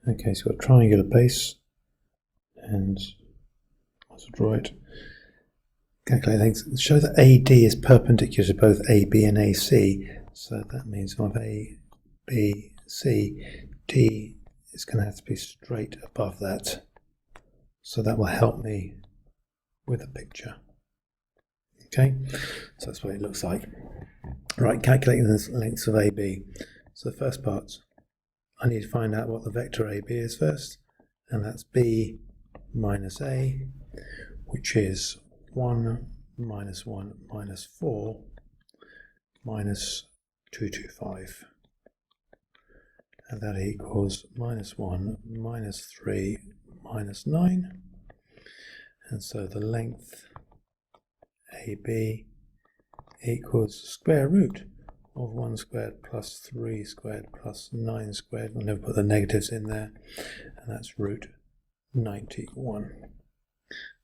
Okay, so we've got a triangular base, and I'll draw it. Calculate length. Show that AD is perpendicular to both AB and AC. So that means if I have A, B, C, D is going to have to be straight above that. So that will help me with the picture. Okay, so that's what it looks like. Right, calculating the lengths of AB. So the first part, I need to find out what the vector AB is first, and that's B minus A, which is 1 minus 1 minus 4 minus 225. And that equals minus 1 minus 3 minus 9. And so the length AB equals square root of 1 squared plus 3 squared plus 9 squared. We'll never put the negatives in there. And that's root 91.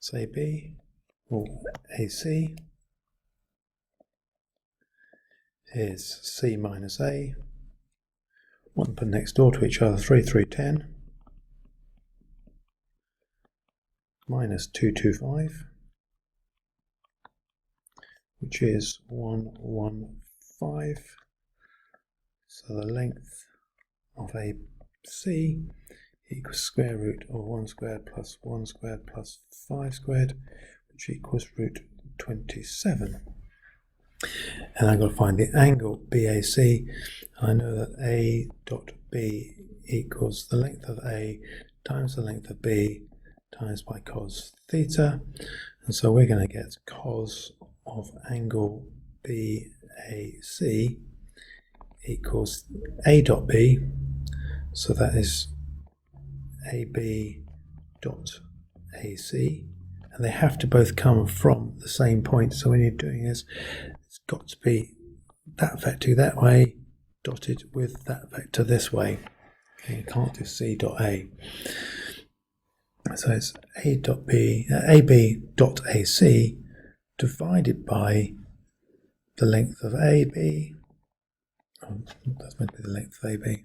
So AB or AC is C minus A. One put next door to each other, 3, 3, 10. Minus 225, which is 115. So the length of AC equals square root of 1 squared plus 1 squared plus 5 squared, which equals root 27. And I've got to find the angle BAC. I know that A dot B equals the length of A times the length of B times by cos theta. And so we're going to get cos of angle BAC equals A dot B. So that is AB dot AC. And they have to both come from the same point. So when you're doing this, it's got to be that vector that way dotted with that vector this way. Okay, you can't do C dot A. So it's A dot B, AB dot AC divided by the length of AB. Oh, that's meant to be the length of AB.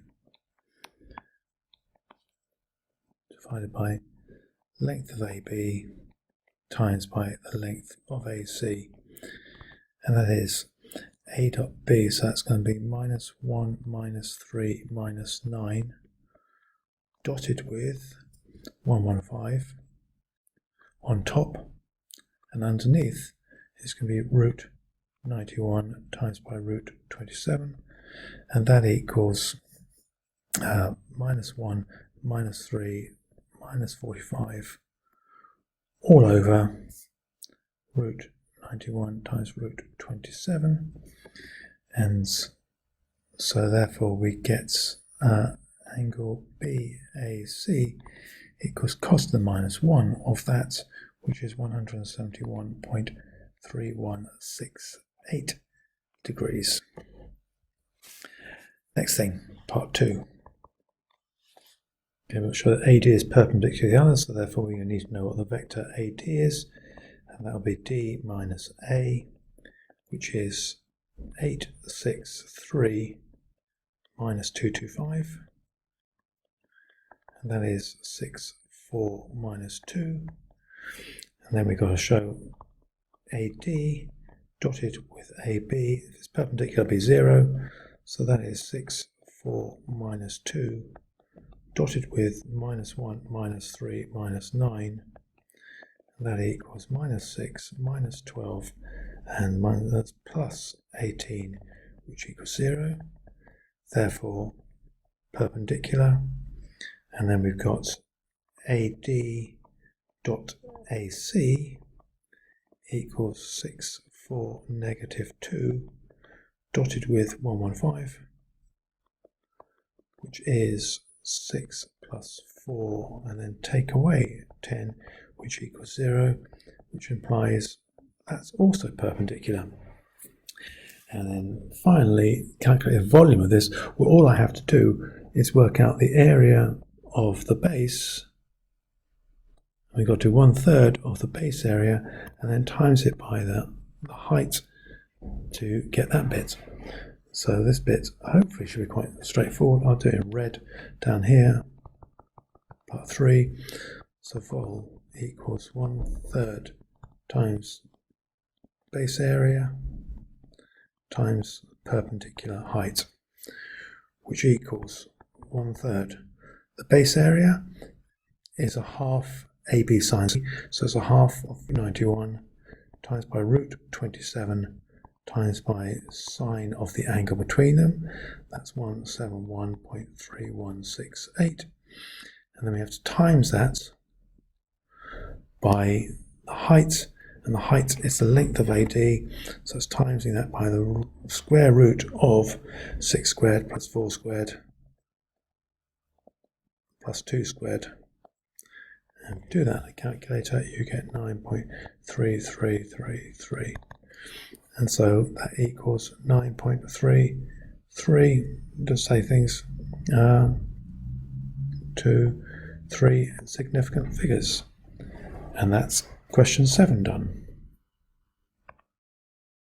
Divided by length of AB times by the length of AC. And that is A dot B, so that's going to be minus 1 minus 3 minus 9 dotted with 115 on top, and underneath is going to be root 91 times by root 27, and that equals minus 1 minus 3 minus 45 all over root 91 times root 27, and so therefore we get angle BAC equals cos to the minus 1 of that, which is 171.3168 degrees. Next thing, part 2. Okay, we'll show that AD is perpendicular to the other, so therefore we need to know what the vector AD is, and that will be D minus A, which is 8, 6, 3 minus 225, and that is 6, 4 minus 2, and then we've got to show AD dotted with AB, if it's perpendicular, it'll be 0, so that is 6, 4 minus 2 dotted with minus 1 minus 3 minus 9, and that equals minus 6 minus 12 and that's plus 18, which equals 0, therefore perpendicular. And then we've got AD dot AC equals 6, 4, negative 2 dotted with 115, which is 6 plus 4, and then take away 10, which equals 0, which implies that's also perpendicular. And then finally, calculate the volume of this. Well, all I have to do is work out the area of the base. We've got to do 1/3 of the base area and then times it by the height to get that bit. So this bit hopefully should be quite straightforward. I'll do it in red down here. part 3. So vol equals 1/3 times base area times perpendicular height, which equals 1/3. The base area is a half AB sine, so it's a half of 91 times by root 27 times by sine of the angle between them. That's 171.3168. And then we have to times that by the height, and the height is the length of AD, so it's timesing that by the square root of 6 squared plus 4 squared plus 2 squared. And do that in a calculator, you get 9.3333. And so that equals 9.33, just say things, 2, 3 significant figures. And that's question 7 done.